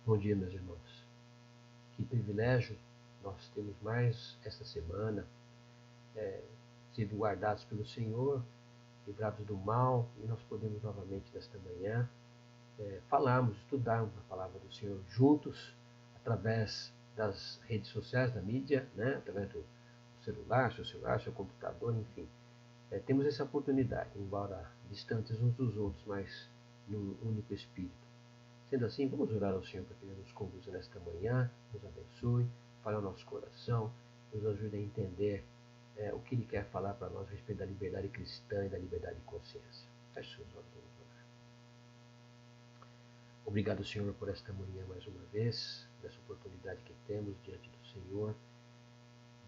Bom dia, meus irmãos. Que privilégio nós temos mais esta semana, sido guardados pelo Senhor, livrados do mal, e nós podemos novamente nesta manhã falarmos, estudarmos a palavra do Senhor juntos, através das redes sociais, da mídia, né? Através do celular, seu computador, enfim. Temos essa oportunidade, embora distantes uns dos outros, mas num único Espírito. Sendo assim, vamos orar ao Senhor para que Ele nos conduza nesta manhã, nos abençoe, fale ao nosso coração, nos ajude a entender o que Ele quer falar para nós a respeito da liberdade cristã e da liberdade de consciência. Feche seus olhos, vamos orar. Obrigado, Senhor, por esta manhã mais uma vez, nessa oportunidade que temos diante do Senhor,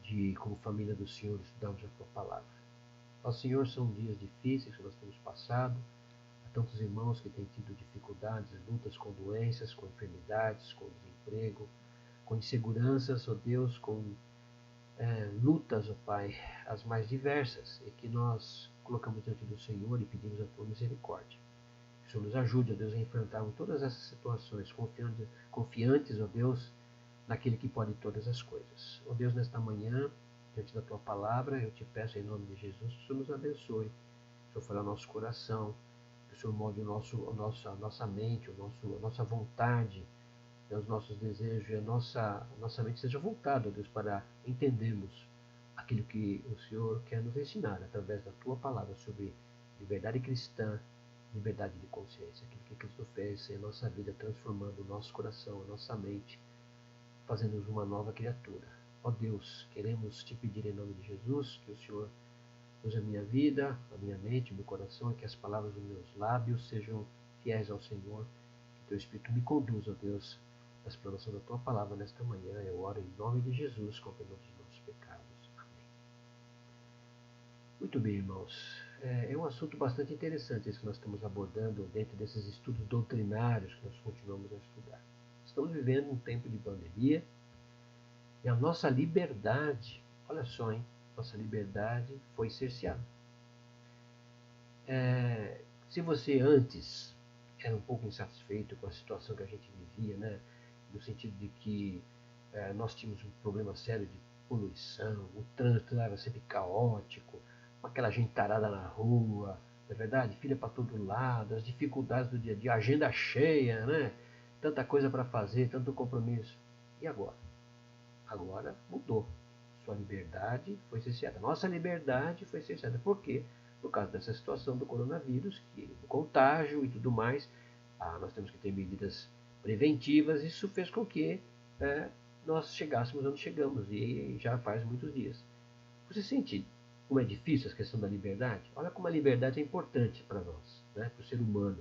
de, como família do Senhor, estudarmos a Tua palavra. Ó Senhor, são dias difíceis que nós temos passado, tantos irmãos que têm tido dificuldades, lutas com doenças, com enfermidades, com desemprego, com inseguranças, ó Deus, com lutas, ó Pai, as mais diversas, e que nós colocamos diante do Senhor e pedimos a Tua misericórdia. Que o Senhor nos ajude, ó Deus, a enfrentarmos todas essas situações, confiantes, ó Deus, naquele que pode todas as coisas. Ó Deus, nesta manhã, diante da Tua palavra, eu te peço em nome de Jesus que o Senhor nos abençoe, que o Senhor fale ao nosso coração, que o Senhor molde a nossa mente, a nossa vontade, os nossos desejos e a nossa mente seja voltada, Deus, para entendermos aquilo que o Senhor quer nos ensinar através da Tua palavra sobre liberdade cristã, liberdade de consciência, aquilo que Cristo fez em nossa vida, transformando o nosso coração, a nossa mente, fazendo-nos uma nova criatura. Ó Deus, queremos te pedir em nome de Jesus que o Senhor use a minha vida, a minha mente, o meu coração, e que as palavras dos meus lábios sejam fiéis ao Senhor. Que teu Espírito me conduza, ó Deus, na explanação da tua palavra nesta manhã. Eu oro em nome de Jesus, com perdão dos nossos pecados. Amém. Muito bem, irmãos. É um assunto bastante interessante esse que nós estamos abordando dentro desses estudos doutrinários que nós continuamos a estudar. Estamos vivendo um tempo de pandemia e a nossa liberdade, olha só, hein? Nossa liberdade foi cerceada. Se você antes era um pouco insatisfeito com a situação que a gente vivia, né? No sentido de que nós tínhamos um problema sério de poluição, o trânsito era sempre caótico, aquela gente tarada na rua, não é verdade? Filha para todo lado, as dificuldades do dia a dia, agenda cheia, né? Tanta coisa para fazer, tanto compromisso. E agora? Agora mudou. Sua liberdade foi cerceada. Nossa liberdade foi cerceada. Por quê? Por causa dessa situação do coronavírus, do contágio e tudo mais. Nós temos que ter medidas preventivas. Isso fez com que nós chegássemos onde chegamos, e já faz muitos dias. Você sente como é difícil a questão da liberdade? Olha como a liberdade é importante para nós, né? Para o ser humano.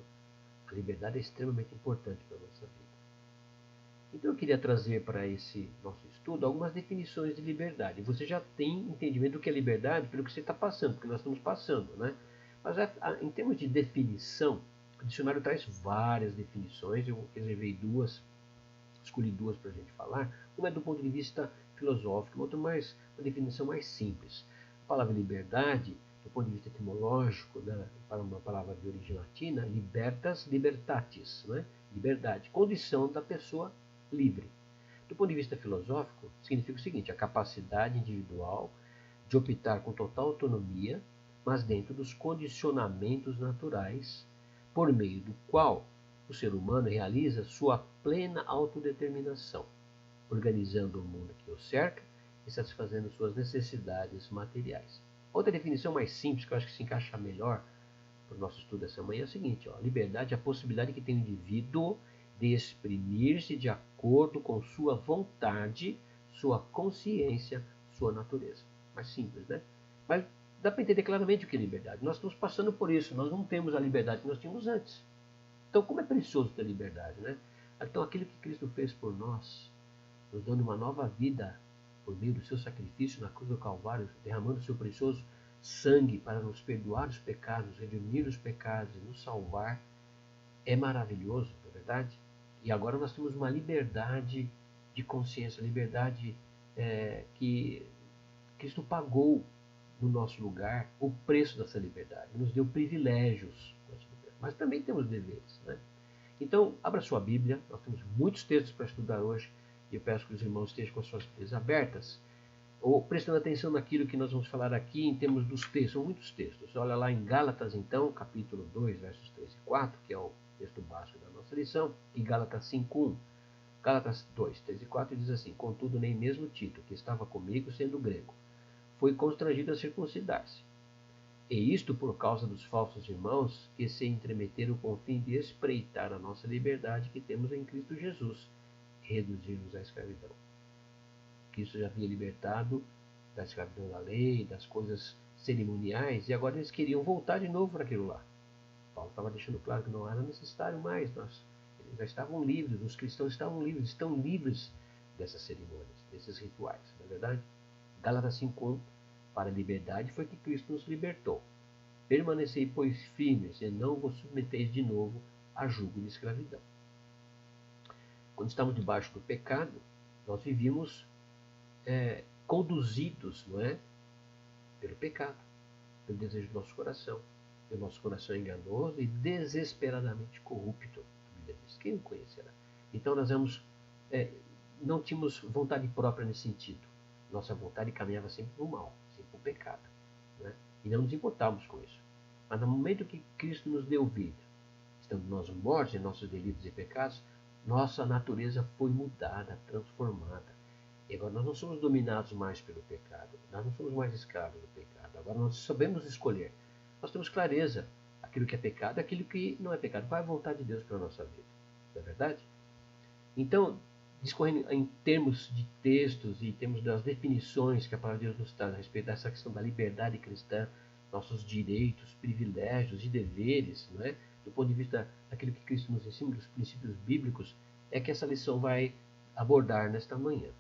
A liberdade é extremamente importante para a nossa vida. Então eu queria trazer para esse nosso estudo algumas definições de liberdade. Você já tem entendimento do que é liberdade pelo que você está passando, porque nós estamos passando, né? Mas em termos de definição, o dicionário traz várias definições, eu reservei duas, escolhi duas para a gente falar. Uma é do ponto de vista filosófico, outra mais uma definição mais simples. A palavra liberdade, do ponto de vista etimológico, né, para uma palavra de origem latina, libertas, libertatis, né? Liberdade, condição da pessoa livre. Do ponto de vista filosófico, significa o seguinte: a capacidade individual de optar com total autonomia, mas dentro dos condicionamentos naturais, por meio do qual o ser humano realiza sua plena autodeterminação, organizando o mundo que o cerca e satisfazendo suas necessidades materiais. Outra definição mais simples, que eu acho que se encaixa melhor para o nosso estudo essa manhã, é o seguinte: liberdade é a possibilidade que tem o indivíduo de exprimir-se de acordo com sua vontade, sua consciência, sua natureza. Mais simples, né? Mas dá para entender claramente o que é liberdade. Nós estamos passando por isso, nós não temos a liberdade que nós tínhamos antes. Então, como é precioso ter liberdade, né? Então, aquilo que Cristo fez por nós, nos dando uma nova vida por meio do seu sacrifício na cruz do Calvário, derramando o seu precioso sangue para nos perdoar os pecados, redimir os pecados e nos salvar, é maravilhoso, não é verdade? E agora nós temos uma liberdade de consciência, liberdade que Cristo pagou no nosso lugar o preço dessa liberdade, nos deu privilégios, mas também temos deveres, né? Então, abra sua Bíblia, nós temos muitos textos para estudar hoje, e eu peço que os irmãos estejam com as suas Bíblias abertas, ou prestando atenção naquilo que nós vamos falar aqui em termos dos textos, são muitos textos. Olha lá em Gálatas, então, capítulo 2, versos 3 e 4, que é o texto básico da nossa lição, e Gálatas 5:1. Gálatas 2, 3 e 4 diz assim: contudo, nem mesmo Tito, que estava comigo, sendo grego, foi constrangido a circuncidar-se. E isto por causa dos falsos irmãos que se entremeteram com o fim de espreitar a nossa liberdade que temos em Cristo Jesus, e reduzir-nos à escravidão. Cristo já havia libertado da escravidão da lei, das coisas cerimoniais, e agora eles queriam voltar de novo para aquilo lá. Paulo estava deixando claro que não era necessário mais, eles já estavam livres, os cristãos estavam livres, estão livres dessas cerimônias, desses rituais, não é verdade? Gálatas 5:1, para a liberdade foi que Cristo nos libertou. Permanecei, pois, firmes, e não vos submeteis de novo a jugo de escravidão. Quando estamos debaixo do pecado, nós vivíamos conduzidos, não é? Pelo pecado, pelo desejo do nosso coração. E o nosso coração é enganoso e desesperadamente corrupto, a Bíblia diz. Quem o conhecerá? Então nós não tínhamos vontade própria nesse sentido. Nossa vontade caminhava sempre para o mal, sempre para o pecado. Né? E não nos importávamos com isso. Mas no momento que Cristo nos deu vida, estando nós mortos em nossos delitos e pecados, nossa natureza foi mudada, transformada. E agora nós não somos dominados mais pelo pecado. Nós não somos mais escravos do pecado. Agora nós sabemos escolher. Nós temos clareza. Aquilo que é pecado, aquilo que não é pecado. Qual é a vontade de Deus para a nossa vida? Não é verdade? Então, discorrendo em termos de textos e em termos das definições que a palavra de Deus nos traz a respeito dessa questão da liberdade cristã, nossos direitos, privilégios e deveres, não é? Do ponto de vista daquilo que Cristo nos ensina, dos princípios bíblicos, é que essa lição vai abordar nesta manhã.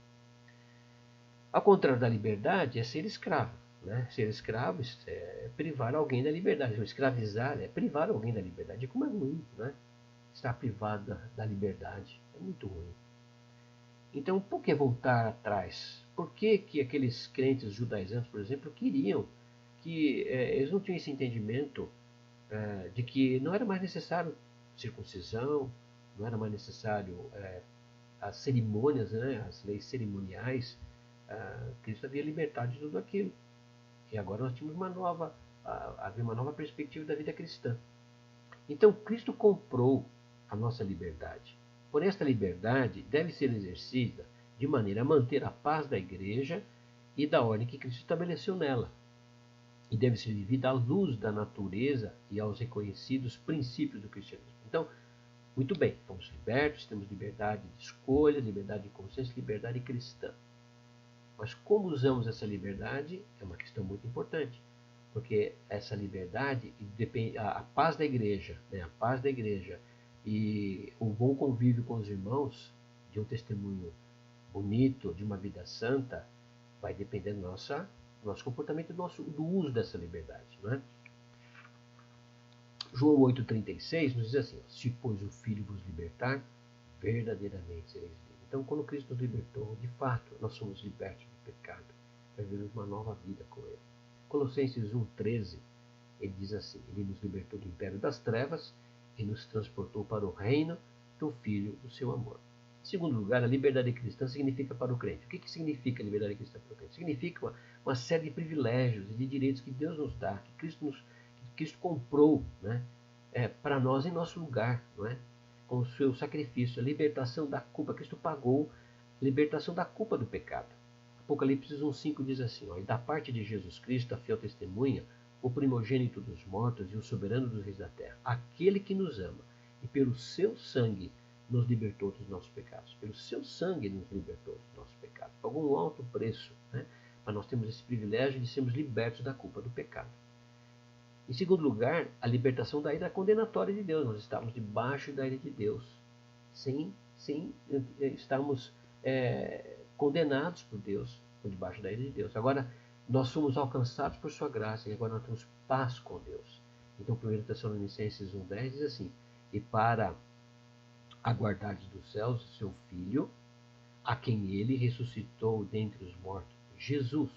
Ao contrário da liberdade, é ser escravo. Né? Ser escravo é privar alguém da liberdade. Escravizar é privar alguém da liberdade. Como é ruim, né? Estar privado da liberdade. É muito ruim. Então, por que voltar atrás? Por que aqueles crentes judaizantes, por exemplo, queriam que eles não tinham esse entendimento de que não era mais necessário circuncisão, não era mais necessário as cerimônias, né, as leis cerimoniais. Cristo havia libertado de tudo aquilo. E agora nós tínhamos havia uma nova perspectiva da vida cristã. Então Cristo comprou a nossa liberdade. Porém, esta liberdade deve ser exercida de maneira a manter a paz da igreja e da ordem que Cristo estabeleceu nela. E deve ser vivida à luz da natureza e aos reconhecidos princípios do cristianismo. Então, muito bem, fomos libertos, temos liberdade de escolha, liberdade de consciência, liberdade cristã. Mas como usamos essa liberdade é uma questão muito importante, porque essa liberdade depende, a paz da igreja, né, a paz da igreja e o bom convívio com os irmãos, de um testemunho bonito, de uma vida santa, vai depender do nosso comportamento, do uso dessa liberdade. Não é? João 8,36 nos diz assim: se pois o Filho vos libertar, verdadeiramente sereis livres. Então, quando Cristo nos libertou, de fato, nós somos libertos do pecado, para vivermos uma nova vida com Ele. Colossenses 1,13, ele diz assim: ele nos libertou do império das trevas e nos transportou para o reino do Filho do seu amor. Em segundo lugar, a liberdade cristã significa para o crente. O que significa a liberdade cristã para o crente? Significa uma série de privilégios e de direitos que Deus nos dá, que Cristo comprou, né, para nós em nosso lugar, não é? Com o seu sacrifício, a libertação da culpa. Cristo pagou a libertação da culpa do pecado. Apocalipse 1,5 diz assim: e da parte de Jesus Cristo, a fiel testemunha, o primogênito dos mortos e o soberano dos reis da terra, aquele que nos ama e pelo seu sangue nos libertou dos nossos pecados. Pelo seu sangue nos libertou dos nossos pecados. Pagou um alto preço, né, para nós termos esse privilégio de sermos libertos da culpa do pecado. Em segundo lugar, a libertação da ira condenatória de Deus. Nós estamos debaixo da ira de Deus, sem estarmos condenados por Deus, por debaixo da ira de Deus. Agora, nós somos alcançados por sua graça e agora nós temos paz com Deus. Então, 1 Tessalonicenses 1,10 diz assim: e para aguardares dos céus o seu Filho, a quem ele ressuscitou dentre os mortos, Jesus,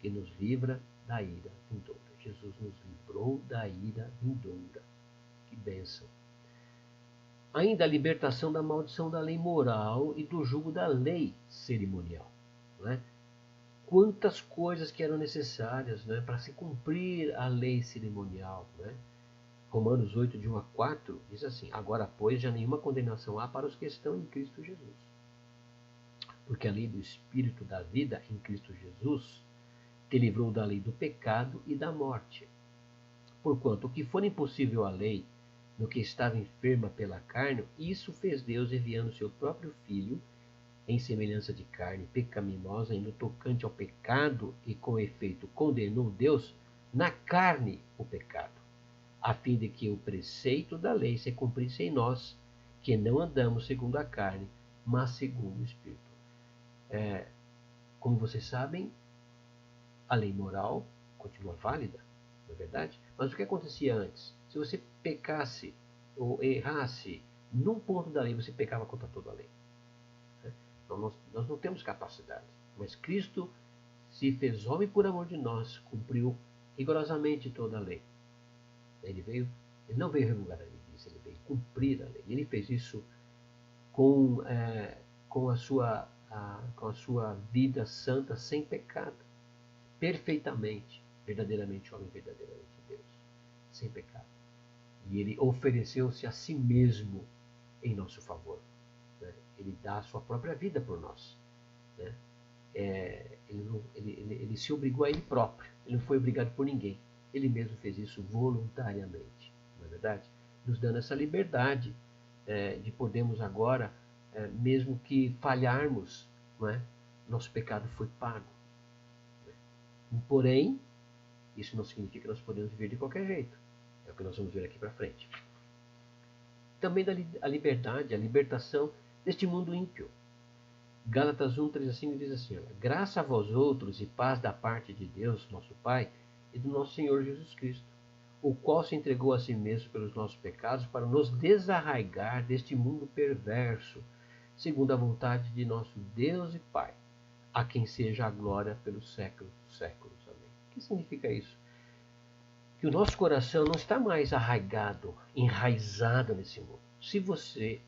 que nos livra da ira vindoura. Jesus nos livrou da ira vindoura. Que bênção! Ainda a libertação da maldição da lei moral e do jugo da lei cerimonial. Né? Quantas coisas que eram necessárias, né, para se cumprir a lei cerimonial. Né? Romanos 8, de 1 a 4, diz assim: agora, pois, já nenhuma condenação há para os que estão em Cristo Jesus. Porque a lei do Espírito da vida em Cristo Jesus te livrou da lei do pecado e da morte. Porquanto o que for impossível à lei, no que estava enferma pela carne, isso fez Deus enviando seu próprio Filho, em semelhança de carne pecaminosa, e no tocante ao pecado, e com efeito condenou Deus na carne o pecado, a fim de que o preceito da lei se cumprisse em nós, que não andamos segundo a carne, mas segundo o Espírito. Como vocês sabem, a lei moral continua válida, não é verdade? Mas o que acontecia antes? Se você pecasse ou errasse num ponto da lei, você pecava contra toda a lei. Então, nós não temos capacidade. Mas Cristo se fez homem por amor de nós, cumpriu rigorosamente toda a lei. Ele não veio revogar a lei, ele veio cumprir a lei. E ele fez isso com a sua vida santa, sem pecado, perfeitamente, verdadeiramente homem, verdadeiramente Deus, sem pecado. E ele ofereceu-se a si mesmo em nosso favor. Né? Ele dá a sua própria vida por nós. Né? Ele se obrigou a ele próprio. Ele não foi obrigado por ninguém. Ele mesmo fez isso voluntariamente. Não é verdade? Nos dando essa liberdade de podermos agora, mesmo que falharmos, não é? Nosso pecado foi pago. Porém, isso não significa que nós podemos viver de qualquer jeito. É o que nós vamos ver aqui para frente. Também a liberdade, a libertação deste mundo ímpio. Gálatas 1, 3 a 5 diz assim: graça a vós outros e paz da parte de Deus, nosso Pai, e do nosso Senhor Jesus Cristo, o qual se entregou a si mesmo pelos nossos pecados para nos desarraigar deste mundo perverso, segundo a vontade de nosso Deus e Pai, a quem seja a glória pelos séculos dos séculos. Amém. O que significa isso? Que o nosso coração não está mais arraigado, enraizado nesse mundo. Se você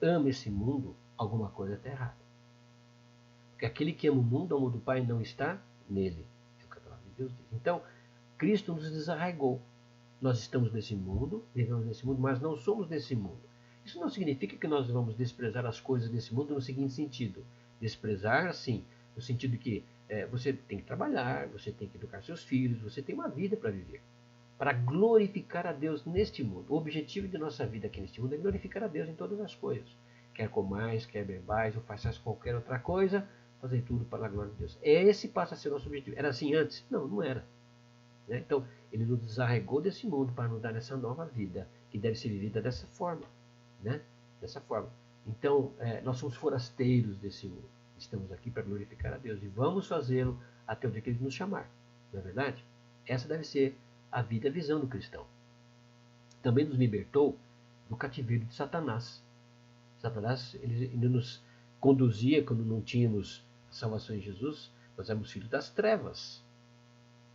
ama esse mundo, alguma coisa está errada. Porque aquele que ama o mundo, o amor do Pai não está nele. É o que a palavra de Deus diz. Então, Cristo nos desarraigou. Nós estamos nesse mundo, vivemos nesse mundo, mas não somos desse mundo. Isso não significa que nós vamos desprezar as coisas desse mundo no seguinte sentido. Desprezar, sim, no sentido que você tem que trabalhar, você tem que educar seus filhos, você tem uma vida para viver. Para glorificar a Deus neste mundo. O objetivo de nossa vida aqui neste mundo é glorificar a Deus em todas as coisas. Quer comais, quer bebais, ou façais qualquer outra coisa, fazer tudo para a glória de Deus. Esse passa a ser o nosso objetivo. Era assim antes? Não, não era. Né? Então, ele nos desarregou desse mundo para nos dar essa nova vida, que deve ser vivida dessa forma. Né? Dessa forma. Então, nós somos forasteiros desse mundo. Estamos aqui para glorificar a Deus e vamos fazê-lo até o dia que Ele nos chamar. Não é verdade? Essa deve ser a vida, a visão do cristão. Também nos libertou do cativeiro de Satanás. Satanás ele nos conduzia quando não tínhamos a salvação em Jesus. Nós éramos filhos das trevas.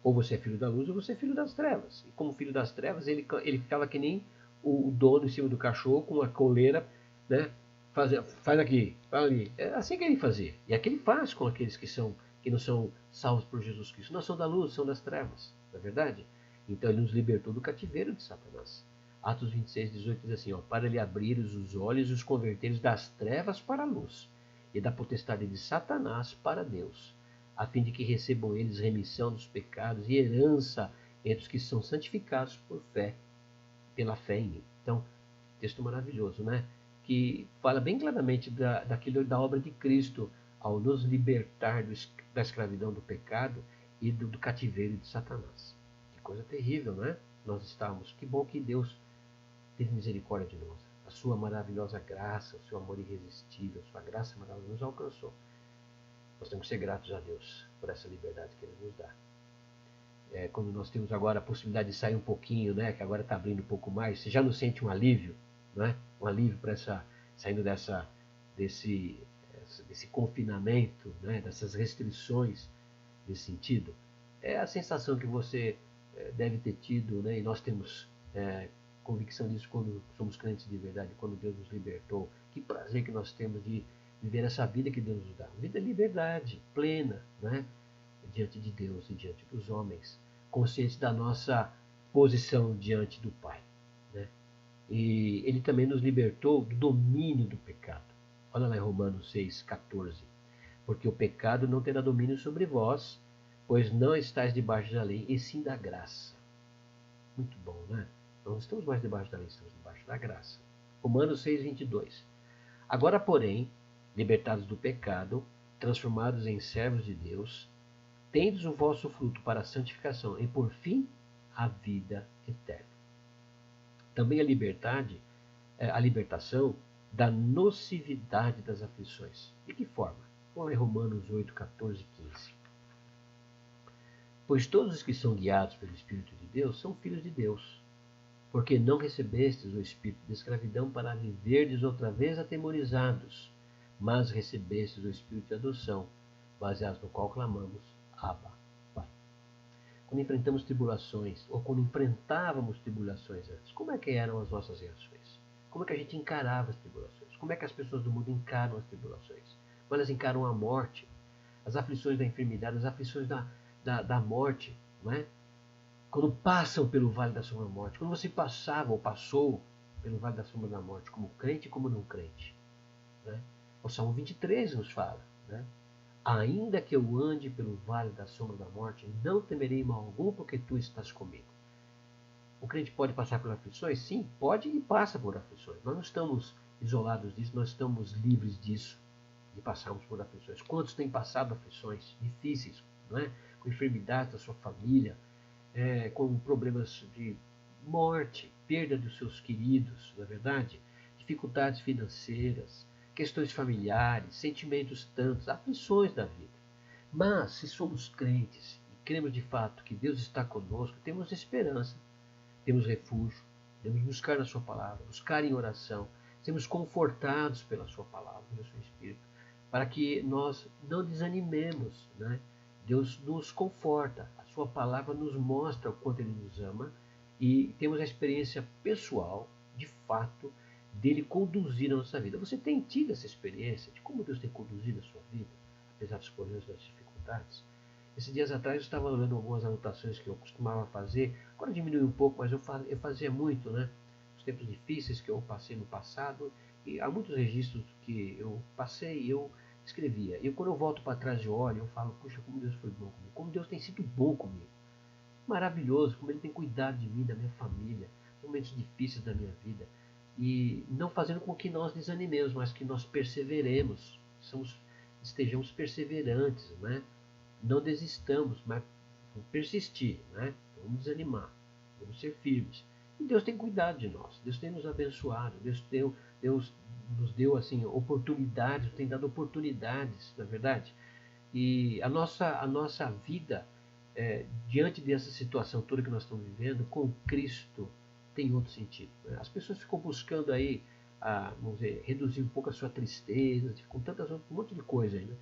Ou você é filho da luz ou você é filho das trevas. E como filho das trevas, ele ficava que nem o dono em cima do cachorro com uma coleira, né? Faz aqui, faz ali. É assim que ele fazia. E é que ele faz com aqueles que não são salvos por Jesus Cristo. Não são da luz, são das trevas. Não é verdade? Então ele nos libertou do cativeiro de Satanás. Atos 26, 18 diz assim: para lhe abrir os olhos e os converteres das trevas para a luz, e da potestade de Satanás para Deus, a fim de que recebam eles remissão dos pecados e herança entre os que são santificados por fé, pela fé em mim. Então, texto maravilhoso, né? Que fala bem claramente da obra de Cristo ao nos libertar da escravidão do pecado e do cativeiro de Satanás. Que coisa terrível, não é? Nós estávamos. Que bom que Deus teve misericórdia de nós. A sua maravilhosa graça, o seu amor irresistível, a sua graça maravilhosa nos alcançou. Nós temos que ser gratos a Deus por essa liberdade que Ele nos dá. Quando nós temos agora a possibilidade de sair um pouquinho, né, que agora está abrindo um pouco mais, você já não sente um alívio, né? Um alívio para saindo desse confinamento, né, dessas restrições nesse sentido. É a sensação que você deve ter tido, né, e nós temos convicção disso quando somos crentes de verdade, quando Deus nos libertou. Que prazer que nós temos de viver essa vida que Deus nos dá. Vida de liberdade, plena, né? Diante de Deus e diante dos homens, conscientes da nossa posição diante do Pai, né? E Ele também nos libertou do domínio do pecado. Olha lá em Romanos 6,14. Porque o pecado não terá domínio sobre vós, pois não estáis debaixo da lei, e sim da graça. Muito bom, né? Não estamos mais debaixo da lei, estamos debaixo da graça. Romanos 6,22. Agora, porém, libertados do pecado, transformados em servos de Deus, tendes o vosso fruto para a santificação e, por fim, a vida eterna. Também a libertação da nocividade das aflições. De que forma? Vamos lá em Romanos 8, 14 e 15. Pois todos os que são guiados pelo Espírito de Deus são filhos de Deus. Porque não recebestes o espírito de escravidão para viverdes outra vez atemorizados, mas recebestes o espírito de adoção, baseado no qual clamamos, Abba, Pai. Quando enfrentamos tribulações, ou quando enfrentávamos tribulações antes, como é que eram as nossas reações? Como é que a gente encarava as tribulações? Como é que as pessoas do mundo encaram as tribulações? Como elas encaram a morte, as aflições da enfermidade, as aflições da morte, não é? Quando passam pelo vale da sombra da morte, quando você passava ou passou pelo vale da sombra da morte, como crente e como não crente. Né? O Salmo 23 nos fala, né? Ainda que eu ande pelo vale da sombra da morte, não temerei mal algum, porque tu estás comigo. O crente pode passar por aflições? Sim, pode e passa por aflições. Nós não estamos isolados disso, nós estamos livres disso, de passarmos por aflições. Quantos têm passado aflições difíceis, não é? Com enfermidades da sua família, com problemas de morte, perda dos seus queridos, na verdade, dificuldades financeiras, questões familiares, sentimentos tantos, aflições da vida. Mas, se somos crentes e cremos de fato que Deus está conosco, temos esperança, temos refúgio, devemos buscar na sua palavra, buscar em oração, sermos confortados pela sua palavra, pelo seu Espírito, para que nós não desanimemos, né? Deus nos conforta, a sua palavra nos mostra o quanto Ele nos ama e temos a experiência pessoal, de fato, dele conduzir a nossa vida. Você tem tido essa experiência de como Deus tem conduzido a sua vida, apesar dos problemas e das dificuldades? Esses dias atrás eu estava olhando algumas anotações que eu costumava fazer, agora diminuiu um pouco, mas eu fazia muito, né? Os tempos difíceis que eu passei no passado, e há muitos registros que eu passei e eu escrevia. E quando eu volto para trás e olho, eu falo, puxa, como Deus foi bom comigo, como Deus tem sido bom comigo. Maravilhoso, como Ele tem cuidado de mim, da minha família, momentos difíceis da minha vida. E não fazendo com que nós desanimemos, mas que nós perseveremos, estejamos perseverantes, né? Não desistamos, mas vamos persistir, né? Vamos desanimar, vamos ser firmes. E Deus tem cuidado de nós, Deus tem nos abençoado, Deus nos deu assim oportunidades, tem dado oportunidades, na verdade. E a nossa vida, diante dessa situação toda que nós estamos vivendo, com Cristo, tem outro sentido. Né? As pessoas ficam buscando aí, vamos dizer, reduzir um pouco a sua tristeza, com um monte de coisa aí, né?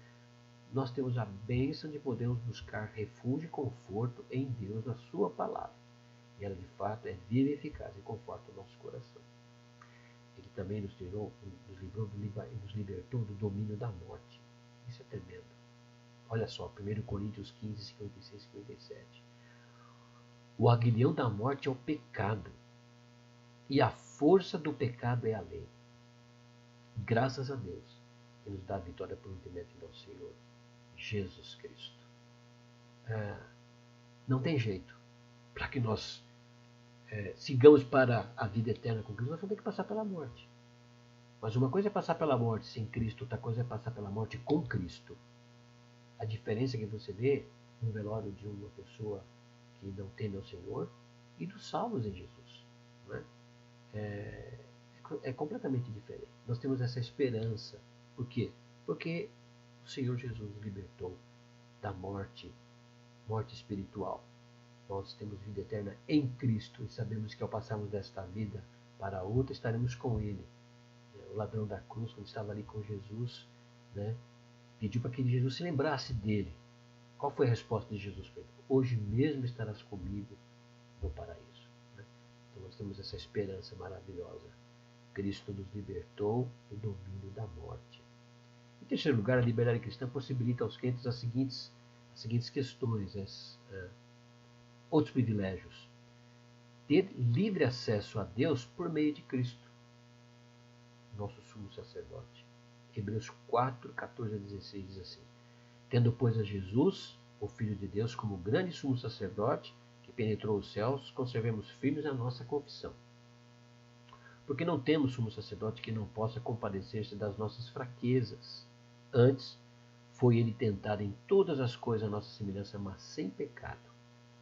Nós temos a bênção de podermos buscar refúgio e conforto em Deus, na sua palavra. E ela, de fato, é viva e eficaz e conforta o nosso coração. Ele também nos libertou do domínio da morte. Isso é tremendo. Olha só, 1 Coríntios 15, 56 e 57. O aguilhão da morte é o pecado, e a força do pecado é a lei. Graças a Deus, que nos dá a vitória por intermédio do nosso Senhor Jesus Cristo. Não tem jeito. Para que nós sigamos para a vida eterna com Cristo, nós vamos ter que passar pela morte. Mas uma coisa é passar pela morte sem Cristo, outra coisa é passar pela morte com Cristo. A diferença que você vê no velório de uma pessoa que não teme ao Senhor e dos salvos em Jesus. Não é? É completamente diferente. Nós temos essa esperança. Por quê? Porque o Senhor Jesus nos libertou da morte espiritual. Nós temos vida eterna em Cristo e sabemos que ao passarmos desta vida para outra, estaremos com Ele. O ladrão da cruz, quando estava ali com Jesus, né, pediu para que Jesus se lembrasse dele. Qual foi a resposta de Jesus para ele? Hoje mesmo estarás comigo no paraíso. Né? Então nós temos essa esperança maravilhosa. Cristo nos libertou do domínio da morte. Em terceiro lugar, a liberdade cristã possibilita aos crentes as seguintes questões, outros privilégios. Ter livre acesso a Deus por meio de Cristo, nosso sumo sacerdote. Hebreus 4, 14 a 16 diz assim: Tendo, pois, a Jesus, o Filho de Deus, como grande sumo sacerdote, que penetrou os céus, conservemos firmes a nossa confissão. Porque não temos sumo sacerdote que não possa compadecer-se das nossas fraquezas. Antes, foi ele tentado em todas as coisas a nossa semelhança, mas sem pecado.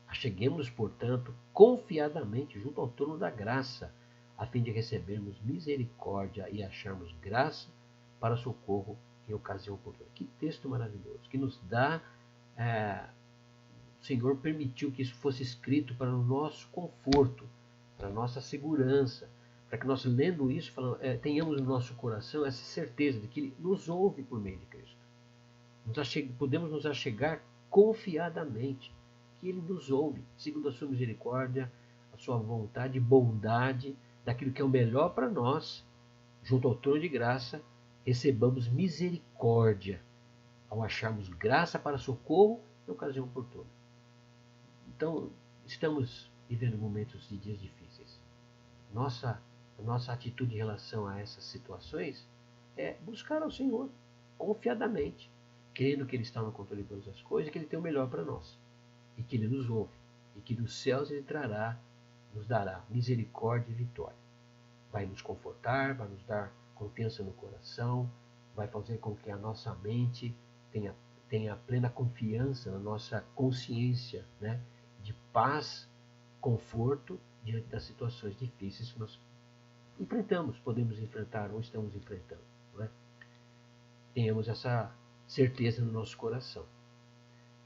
Acheguemos-nos, portanto, confiadamente junto ao trono da graça, a fim de recebermos misericórdia e acharmos graça para socorro em ocasião oportuna. Que texto maravilhoso, que nos dá... o Senhor permitiu que isso fosse escrito para o nosso conforto, para a nossa segurança, para que nós, lendo isso, tenhamos no nosso coração essa certeza de que Ele nos ouve por meio de Cristo. Podemos nos achegar confiadamente, que Ele nos ouve, segundo a sua misericórdia, a sua vontade e bondade, daquilo que é o melhor para nós, junto ao trono de graça, recebamos misericórdia, ao acharmos graça para socorro em ocasião oportuna. Então, estamos vivendo momentos de dias difíceis. A nossa atitude em relação a essas situações é buscar ao Senhor confiadamente, crendo que Ele está no controle de todas as coisas e que Ele tem o melhor para nós, e que Ele nos ouve, e que dos céus Ele nos dará misericórdia e vitória. Vai nos confortar, vai nos dar confiança no coração, vai fazer com que a nossa mente tenha plena confiança na nossa consciência, né, de paz, conforto diante das situações difíceis que nós podemos enfrentar ou estamos enfrentando. Não é? Tenhamos essa certeza no nosso coração.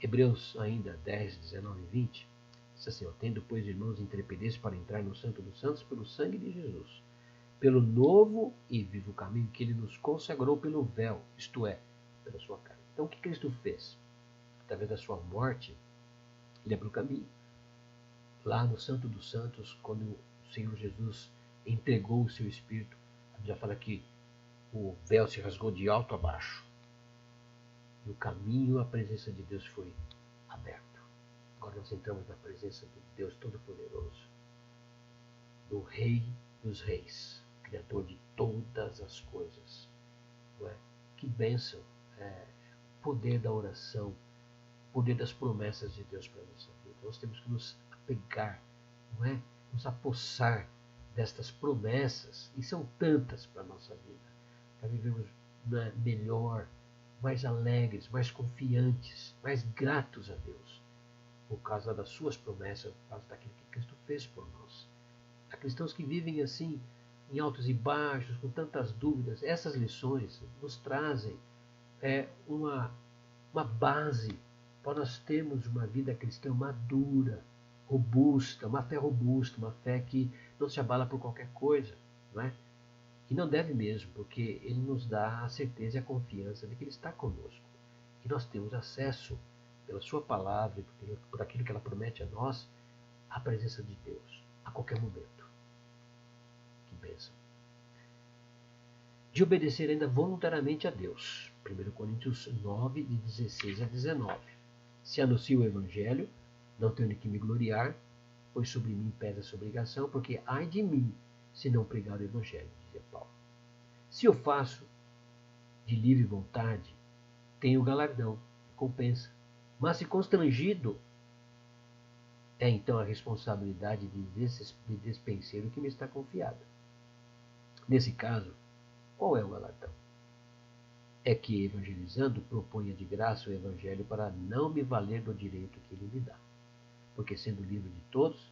Hebreus ainda 10, 19 e 20 diz assim: Tendo, pois, irmãos, intrepidez para entrar no Santo dos Santos pelo sangue de Jesus, pelo novo e vivo caminho que Ele nos consagrou pelo véu, isto é, pela sua carne. Então, o que Cristo fez? Através da sua morte, Ele abriu o caminho. Lá no Santo dos Santos, quando o Senhor Jesus entregou o seu Espírito, a Bíblia fala que o véu se rasgou de alto a baixo. E o caminho à presença de Deus foi aberto. Agora nós entramos na presença do Deus Todo-Poderoso, do Rei dos Reis, Criador de todas as coisas. Não é? Que bênção! O poder da oração, o poder das promessas de Deus para a nossa vida. Nós temos que nos apegar, não é? Nos apossar destas promessas, e são tantas para a nossa vida, para vivermos melhor, mais alegres, mais confiantes, mais gratos a Deus, por causa das suas promessas, por causa daquilo que Cristo fez por nós. Há cristãos que vivem assim, em altos e baixos, com tantas dúvidas. Essas lições nos trazem uma base para nós termos uma vida cristã madura, robusta, uma fé que não se abala por qualquer coisa, não é? E não deve mesmo, porque Ele nos dá a certeza e a confiança de que Ele está conosco. E nós temos acesso, pela Sua palavra e por aquilo que ela promete a nós, à presença de Deus, a qualquer momento. Que bênção! De obedecer ainda voluntariamente a Deus. 1 Coríntios 9, de 16 a 19. Se anuncio o Evangelho, não tenho de que me gloriar, pois sobre mim pesa essa obrigação, porque ai de mim se não pregar o Evangelho, dizia Paulo. Se eu faço de livre vontade, tenho galardão, recompensa. Mas se constrangido, é então a responsabilidade de despenseiro que me está confiada. Nesse caso, qual é o galardão? É que, evangelizando, proponha de graça o Evangelho para não me valer do direito que Ele me dá. Porque, sendo livre de todos,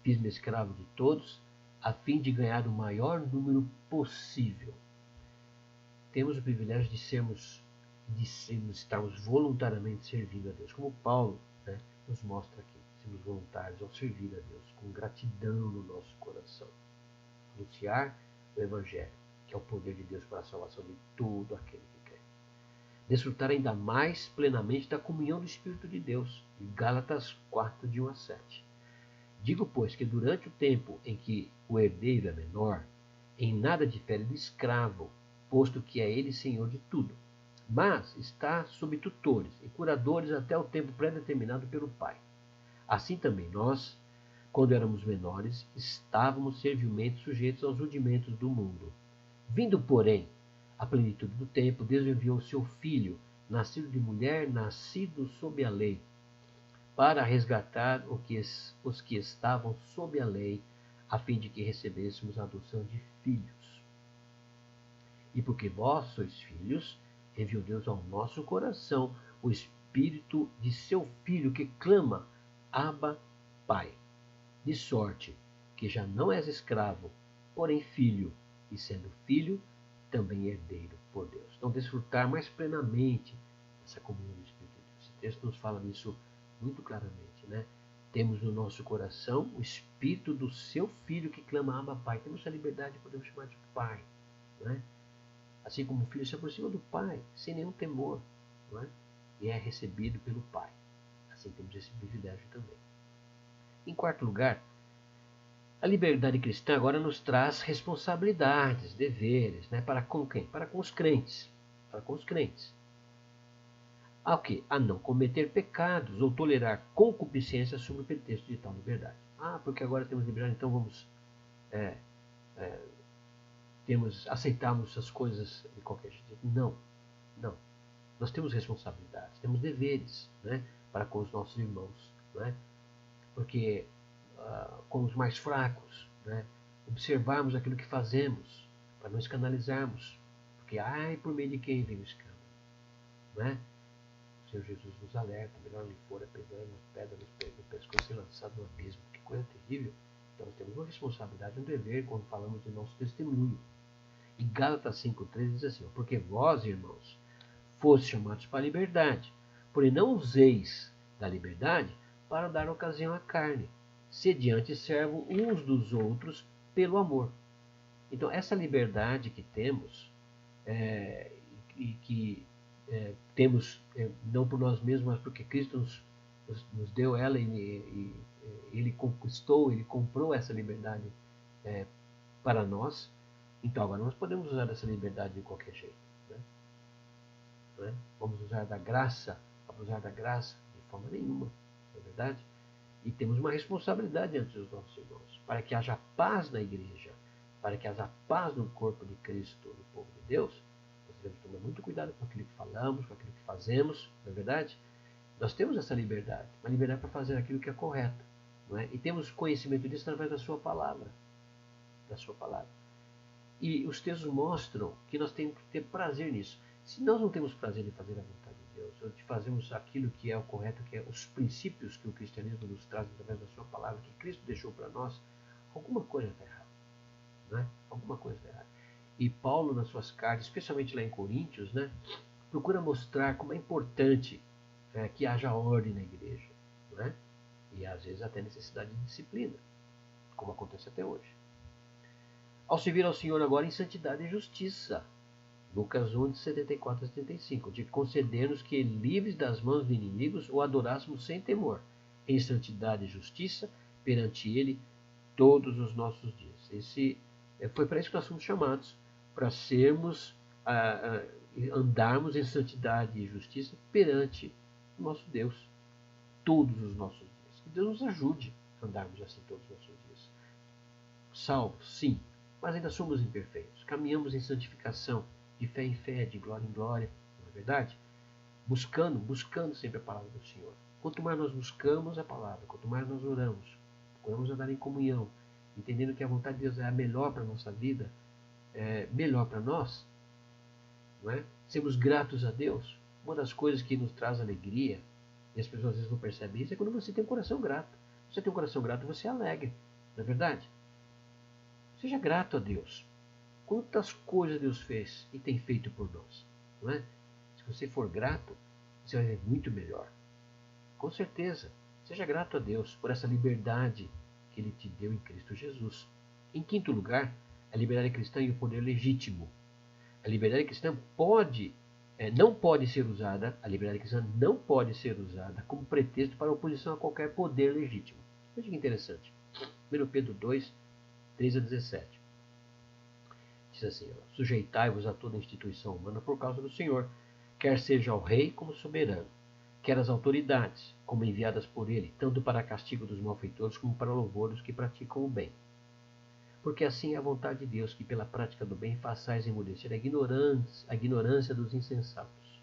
fiz-me escravo de todos, a fim de ganhar o maior número possível. Temos o privilégio de estarmos voluntariamente servindo a Deus, como Paulo, né, nos mostra aqui. Sermos voluntários ao servir a Deus, com gratidão no nosso coração. Anunciar o Evangelho, que é o poder de Deus para a salvação de todo aquele que crê. Desfrutar ainda mais plenamente da comunhão do Espírito de Deus. Em Gálatas 4, de 1 a 7. Digo, pois, que durante o tempo em que o herdeiro é menor, em nada difere do escravo, posto que é ele senhor de tudo, mas está sob tutores e curadores até o tempo pré-determinado pelo pai. Assim também nós, quando éramos menores, estávamos servilmente sujeitos aos rudimentos do mundo. Vindo, porém, a plenitude do tempo, Deus enviou seu Filho, nascido de mulher, nascido sob a lei, para resgatar os que estavam sob a lei, a fim de que recebêssemos a adoção de filhos. E porque vós sois filhos, enviou Deus ao nosso coração o Espírito de seu Filho, que clama, Abba, Pai. De sorte que já não és escravo, porém filho, e sendo filho, também herdeiro por Deus. Então, desfrutar mais plenamente essa comunhão do Espírito de Deus. Esse texto nos fala nisso muito claramente, né? Temos no nosso coração o Espírito do seu Filho que clama, Abba, Pai. Temos a liberdade, podemos chamar de Pai, né? Assim como o Filho se aproxima do Pai, sem nenhum temor, não é? E é recebido pelo Pai. Assim temos esse privilégio também. Em quarto lugar, a liberdade cristã agora nos traz responsabilidades, deveres, né? Para com quem? Para com os crentes. Para com os crentes. A quê? A não cometer pecados ou tolerar concupiscência sob o pretexto de tal liberdade. Ah, porque agora temos liberdade, então vamos aceitarmos as coisas de qualquer jeito. Não, não. Nós temos responsabilidades, temos deveres, né? Para com os nossos irmãos, né? Porque com os mais fracos, né? Observarmos aquilo que fazemos, para não escandalizarmos, porque ai, por meio de quem vem o escândalo, né? O Senhor Jesus nos alerta, melhor lhe fora pegar uma pedra no pescoço e lançado no abismo, que coisa terrível. Então nós temos uma responsabilidade, um dever quando falamos de nosso testemunho. E Gálatas 5,13 diz assim, porque vós, irmãos, fostes chamados para a liberdade, porém não useis da liberdade para dar ocasião à carne, sediante servo uns dos outros pelo amor. Então, essa liberdade que temos, e que temos não por nós mesmos, mas porque Cristo nos deu ela e Ele conquistou, Ele comprou essa liberdade para nós. Então, agora nós podemos usar essa liberdade de qualquer jeito. Né? Vamos usar da graça, abusar da graça de forma nenhuma, não é verdade? E temos uma responsabilidade diante dos nossos irmãos, para que haja paz na igreja, para que haja paz no corpo de Cristo, no povo de Deus. Nós devemos tomar muito cuidado com aquilo que falamos, com aquilo que fazemos, não é verdade? Nós temos essa liberdade, uma liberdade para fazer aquilo que é correto, não é? E temos conhecimento disso através da sua palavra, E os textos mostram que nós temos que ter prazer nisso. Se nós não temos prazer em fazer a vontade de Deus, ou de fazermos aquilo que é o correto, que é os princípios que o cristianismo nos traz através da sua palavra, que Cristo deixou para nós, alguma coisa está errada. Né? Alguma coisa está errada. E Paulo, nas suas cartas, especialmente lá em Coríntios, né, procura mostrar como é importante que haja ordem na igreja. Né? E às vezes até necessidade de disciplina, como acontece até hoje. Ao servir ao Senhor agora em santidade e justiça. Lucas 1, de 74 a 75, de conceder-nos que, livres das mãos dos inimigos, o adorássemos sem temor, em santidade e justiça, perante Ele, todos os nossos dias. Foi para isso que nós fomos chamados, para sermos, andarmos em santidade e justiça perante o nosso Deus, todos os nossos dias. Que Deus nos ajude a andarmos assim todos os nossos dias. Salvos, sim, mas ainda somos imperfeitos. Caminhamos em santificação, de fé em fé, de glória em glória, não é verdade? Buscando sempre a palavra do Senhor. Quanto mais nós buscamos a palavra, quanto mais nós oramos, procuramos andar em comunhão, entendendo que a vontade de Deus é a melhor para a nossa vida, melhor para nós, não é? Sermos gratos a Deus. Uma das coisas que nos traz alegria, e as pessoas às vezes não percebem isso, é quando você tem um coração grato. Você tem um coração grato, você é alegre, não é verdade? Seja grato a Deus. Quantas coisas Deus fez e tem feito por nós, não é? Se você for grato, você vai ver muito melhor. Com certeza. Seja grato a Deus por essa liberdade que Ele te deu em Cristo Jesus. Em quinto lugar, a liberdade cristã e o poder legítimo. A liberdade cristã não pode ser usada, a liberdade cristã não pode ser usada como pretexto para oposição a qualquer poder legítimo. Veja que interessante. 1 Pedro 2, 13 a 17. Diz assim, sujeitai-vos a toda instituição humana por causa do Senhor, quer seja ao rei como soberano, quer as autoridades, como enviadas por ele, tanto para castigo dos malfeitores como para louvor dos que praticam o bem. Porque assim é a vontade de Deus, que pela prática do bem façais emudecer a ignorância dos insensatos.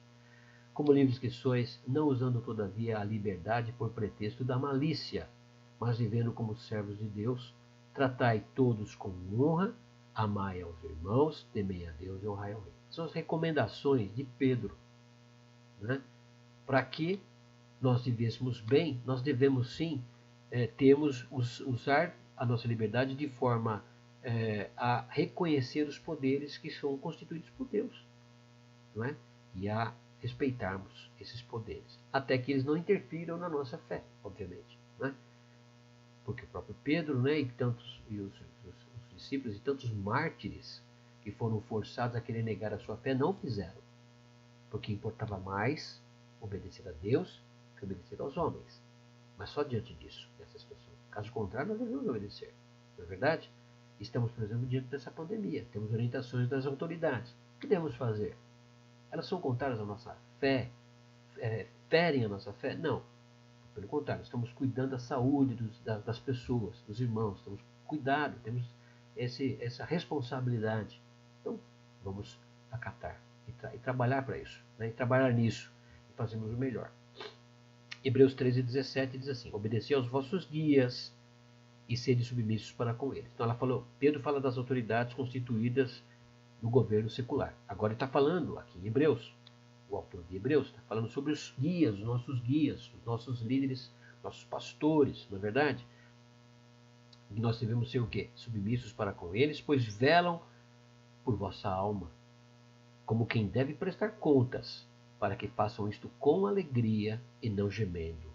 Como livres que sois, não usando todavia a liberdade por pretexto da malícia, mas vivendo como servos de Deus, tratai todos com honra, amai aos irmãos, temei a Deus e honrai ao rei. São as recomendações de Pedro, né? Para que nós vivêssemos bem, nós devemos sim usar a nossa liberdade de forma a reconhecer os poderes que são constituídos por Deus, não é? E a respeitarmos esses poderes, até que eles não interfiram na nossa fé, obviamente, não é? Porque o próprio Pedro, né, e os discípulos e tantos mártires que foram forçados a querer negar a sua fé não fizeram, porque importava mais obedecer a Deus que obedecer aos homens. Mas só diante disso, nessa situação. Caso contrário, nós devemos obedecer. Não é verdade? Estamos, por exemplo, diante dessa pandemia. Temos orientações das autoridades. O que devemos fazer? Elas são contrárias à nossa fé? Ferem a nossa fé? Não. Pelo contrário, estamos cuidando da saúde das pessoas, dos irmãos. Estamos cuidando, temos essa responsabilidade. Então, vamos acatar e trabalhar para isso. Né? E trabalhar nisso. E fazermos o melhor. Hebreus 13, 17 diz assim, obedecei aos vossos guias e sede submissos para com eles. Então Pedro fala das autoridades constituídas no governo secular. Agora ele está falando aqui em Hebreus, o autor de Hebreus está falando sobre os guias, os nossos líderes, nossos pastores, não é verdade? E nós devemos ser o quê? Submissos para com eles, pois velam por vossa alma, como quem deve prestar contas, para que façam isto com alegria e não gemendo,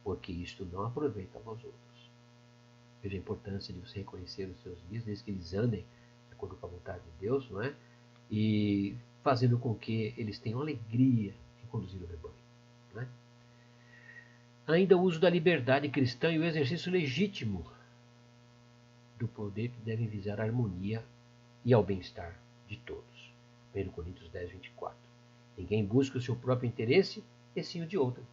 porque isto não aproveita a vós outros. Veja a importância de você reconhecer os seus guias, desde que eles andem de acordo com a vontade de Deus, não é? E fazendo com que eles tenham alegria em conduzir o rebanho. Não é? Ainda o uso da liberdade cristã e o exercício legítimo do poder que devem visar a harmonia e ao bem-estar de todos. 1 Coríntios 10, 24. Ninguém busca o seu próprio interesse, e sim o de outrem.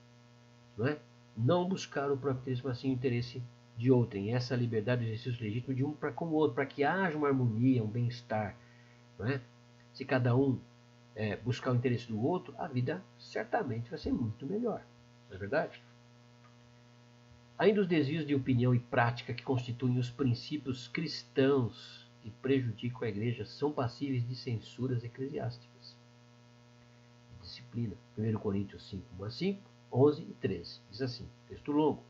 Não é? Não buscar o próprio interesse, mas sim o interesse de outrem. Essa liberdade do exercício legítimo de um para com o outro, para que haja uma harmonia, um bem-estar. Não é? Se cada um buscar o interesse do outro, a vida certamente vai ser muito melhor. Não é verdade? Ainda os desvios de opinião e prática que constituem os princípios cristãos e prejudicam a igreja são passíveis de censuras eclesiásticas. Disciplina. 1 Coríntios 5, 1 a 5, 11 e 13. Diz assim, texto longo.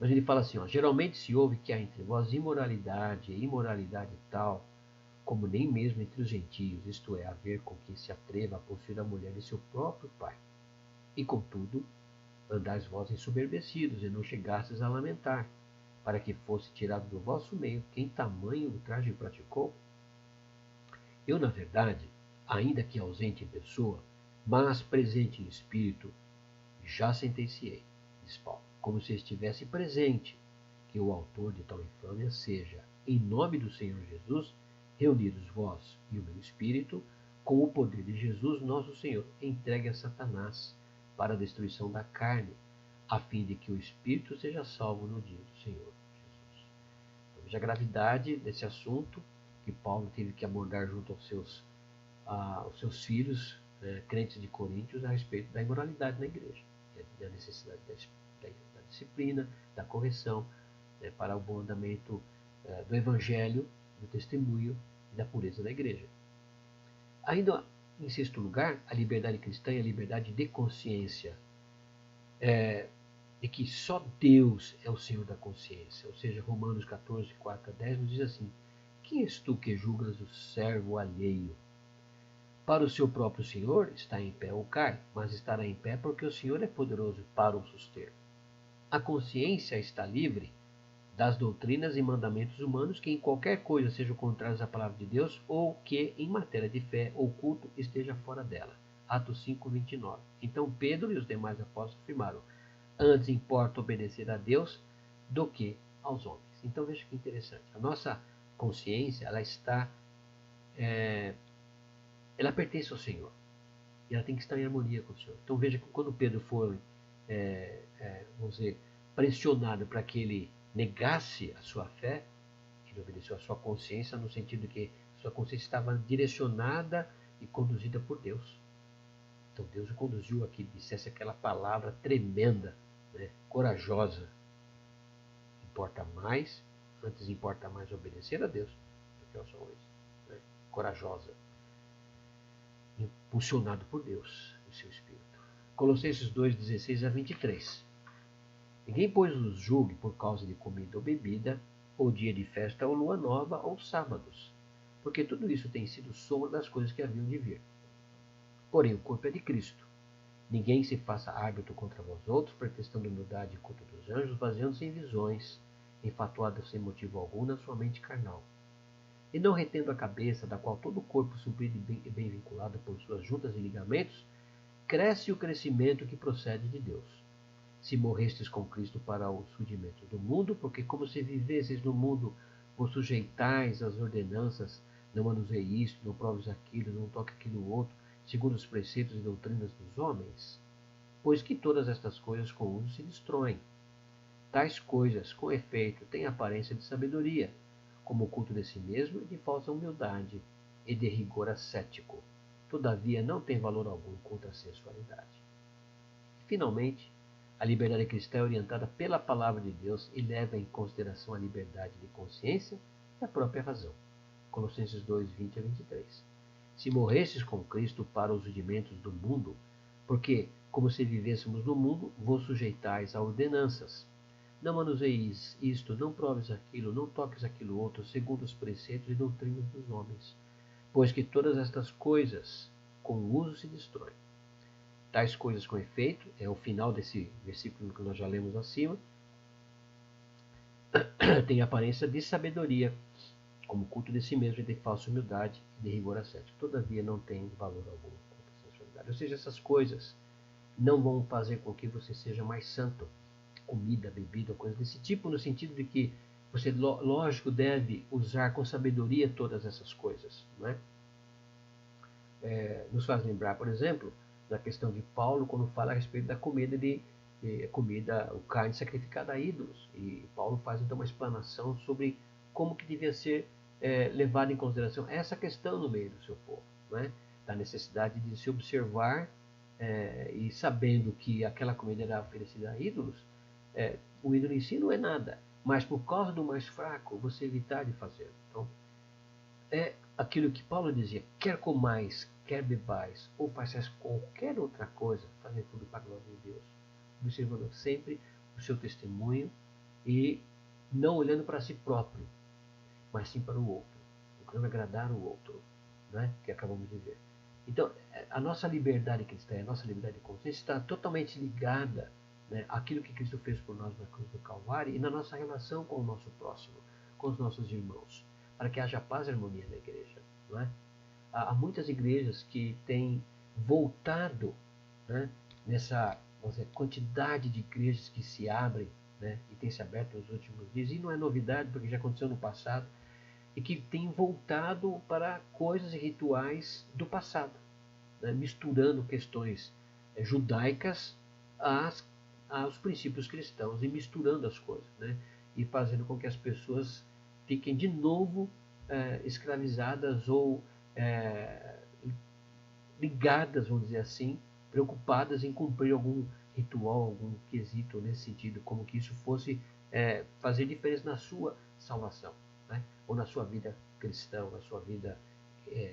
Mas ele fala assim, geralmente se ouve que há entre vós imoralidade e imoralidade tal, como nem mesmo entre os gentios, isto é, haver com quem se atreva a possuir a mulher de seu próprio pai. E contudo, andais vós ensoberbecidos e não chegastes a lamentar, para que fosse tirado do vosso meio quem tamanho ultraje praticou. Eu, na verdade, ainda que ausente em pessoa, mas presente em espírito, já sentenciei, diz Paulo, como se estivesse presente, que o autor de tal infâmia seja, em nome do Senhor Jesus, reunidos vós e o meu espírito, com o poder de Jesus nosso Senhor, entregue a Satanás para a destruição da carne, a fim de que o espírito seja salvo no dia do Senhor Jesus. Então, veja a gravidade desse assunto que Paulo teve que abordar junto aos seus filhos, crentes de Coríntios, a respeito da imoralidade na igreja, da necessidade da disciplina, da correção, para o bom andamento do evangelho, do testemunho e da pureza da igreja. Ainda, em sexto lugar, a liberdade cristã e a liberdade de consciência, de que só Deus é o Senhor da consciência. Ou seja, Romanos 14, 4 a 10 nos diz assim, quem és tu que julgas o servo alheio? Para o seu próprio Senhor está em pé ou cai, mas estará em pé porque o Senhor é poderoso para o suster. A consciência está livre das doutrinas e mandamentos humanos que em qualquer coisa sejam contrários à palavra de Deus ou que, em matéria de fé ou culto, esteja fora dela. Atos 5, 29. Então Pedro e os demais apóstolos afirmaram, antes importa obedecer a Deus do que aos homens. Então veja que interessante. A nossa consciência, ela pertence ao Senhor. E ela tem que estar em harmonia com o Senhor. Então veja que quando Pedro foi, vamos dizer, pressionado para que ele negasse a sua fé, ele obedeceu a sua consciência no sentido de que sua consciência estava direcionada e conduzida por Deus. Então Deus o conduziu a que dissesse aquela palavra tremenda, né, corajosa. Antes importa mais obedecer a Deus do que aos homens. Né? Corajosa. Impulsionado por Deus e seu Espírito. Colossenses 2, 16 a 23. Ninguém, pois, os julgue por causa de comida ou bebida, ou dia de festa, ou lua nova, ou sábados, porque tudo isso tem sido sombra das coisas que haviam de vir. Porém, o corpo é de Cristo. Ninguém se faça árbitro contra vós outros, pretextando humildade e culto dos anjos, baseando-se em visões, enfatuadas sem motivo algum na sua mente carnal. E não retendo a cabeça, da qual todo o corpo suprido e bem vinculado por suas juntas e ligamentos, cresce o crescimento que procede de Deus. Se morrestes com Cristo para os rudimentos do mundo, porque como se vivesseis no mundo, vos sujeitais às ordenanças, não manuseie isto, não proves aquilo, não toque aquilo outro, segundo os preceitos e doutrinas dos homens? Pois que todas estas coisas com uso se destroem. Tais coisas, com efeito, têm aparência de sabedoria, como o culto de si mesmo e de falsa humildade, e de rigor ascético. Todavia, não tem valor algum contra a sensualidade. Finalmente, a liberdade cristã é orientada pela palavra de Deus e leva em consideração a liberdade de consciência e a própria razão. Colossenses 2, 20 a 23. Se morresses com Cristo para os rudimentos do mundo, porque, como se vivêssemos no mundo, vos sujeitais a ordenanças. Não manuseis isto, não proves aquilo, não toques aquilo outro, segundo os preceitos e doutrinas dos homens. Pois que todas estas coisas, com o uso, se destroem. Tais coisas com efeito, é o final desse versículo que nós já lemos acima, tem aparência de sabedoria, como culto de si mesmo e de falsa humildade e de rigor ascético. Todavia não tem valor algum contra a sensualidade. Ou seja, essas coisas não vão fazer com que você seja mais santo. Comida, bebida, coisas desse tipo, no sentido de que você, lógico, deve usar com sabedoria todas essas coisas. Não é? Nos faz lembrar, por exemplo, da questão de Paulo, quando fala a respeito da comida o carne sacrificada a ídolos. E Paulo faz então uma explanação sobre como que devia ser levada em consideração essa questão no meio do seu povo, não é? Da necessidade de se observar e sabendo que aquela comida era oferecida a ídolos, o ídolo em si não é nada, mas por causa do mais fraco, você evitar de fazer. Então, é aquilo que Paulo dizia: quer comais, quer bebais, ou façais qualquer outra coisa, fazem tudo para a glória de Deus, observando sempre o seu testemunho e não olhando para si próprio, mas sim para o outro, procurando agradar o outro, né? Que acabamos de ver. Então, a nossa liberdade cristã, a nossa liberdade de consciência está totalmente ligada, né, àquilo que Cristo fez por nós na cruz do Calvário e na nossa relação com o nosso próximo, com os nossos irmãos, para que haja paz e harmonia na igreja. Não é? Há muitas igrejas que têm voltado, né, nessa quantidade de igrejas que se abrem, né, e tem se aberto nos últimos dias, e não é novidade porque já aconteceu no passado, e que têm voltado para coisas e rituais do passado, né, misturando questões judaicas aos princípios cristãos e misturando as coisas, né, e fazendo com que as pessoas fiquem de novo escravizadas ou ligadas, vamos dizer assim, preocupadas em cumprir algum ritual, algum quesito nesse sentido, como que isso fosse fazer diferença na sua salvação, né? Ou na sua vida cristã, na sua vida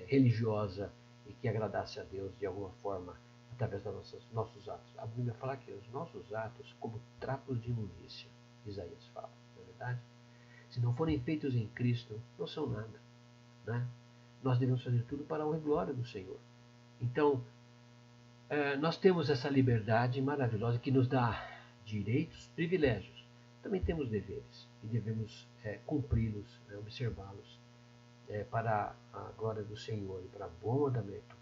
religiosa, e que agradasse a Deus de alguma forma através dos nossos atos. A Bíblia fala que os nossos atos como trapos de imundícia, Isaías fala, não é verdade? Se não forem feitos em Cristo, não são nada, né? Nós devemos fazer tudo para a honra e glória do Senhor. Então, nós temos essa liberdade maravilhosa que nos dá direitos, privilégios. Também temos deveres e devemos cumpri-los, observá-los para a glória do Senhor e para o bom andamento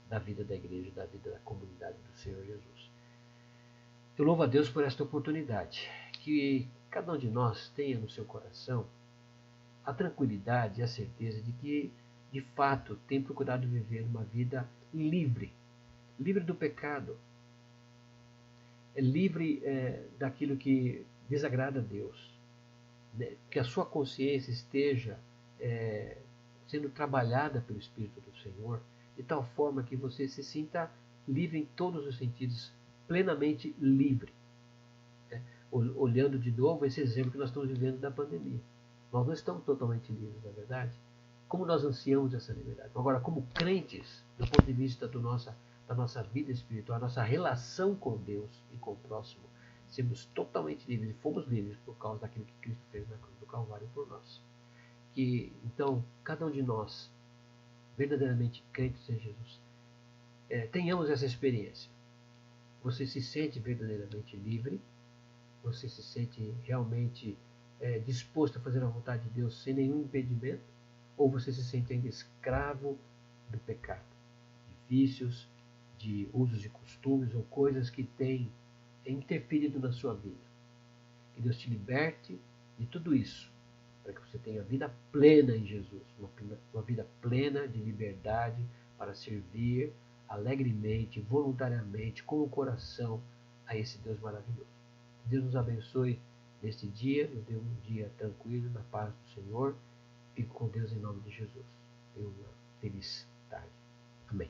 da vida da igreja, da vida da comunidade do Senhor Jesus. Eu louvo a Deus por esta oportunidade. Que cada um de nós tenha no seu coração a tranquilidade e a certeza de que, de fato, tem procurado viver uma vida livre, livre do pecado, livre daquilo que desagrada a Deus, né? Que a sua consciência esteja sendo trabalhada pelo Espírito do Senhor, de tal forma que você se sinta livre em todos os sentidos, plenamente livre. Né? Olhando de novo esse exemplo que nós estamos vivendo da pandemia. Nós não estamos totalmente livres, na verdade. Como nós ansiamos essa liberdade. Agora, como crentes, do ponto de vista da nossa vida espiritual, nossa relação com Deus e com o próximo, sermos totalmente livres, e fomos livres por causa daquilo que Cristo fez na cruz do Calvário por nós. Que, então, cada um de nós, verdadeiramente crentes em Jesus, tenhamos essa experiência. Você se sente verdadeiramente livre, você se sente realmente disposto a fazer a vontade de Deus sem nenhum impedimento, ou você se sente ainda escravo do pecado, de vícios, de usos e costumes ou coisas que têm interferido na sua vida. Que Deus te liberte de tudo isso, para que você tenha vida plena em Jesus, uma vida plena de liberdade para servir alegremente, voluntariamente, com o coração a esse Deus maravilhoso. Que Deus nos abençoe neste dia, nos dê um dia tranquilo, na paz do Senhor. Fique com Deus em nome de Jesus. Tenha uma feliz tarde. Amém.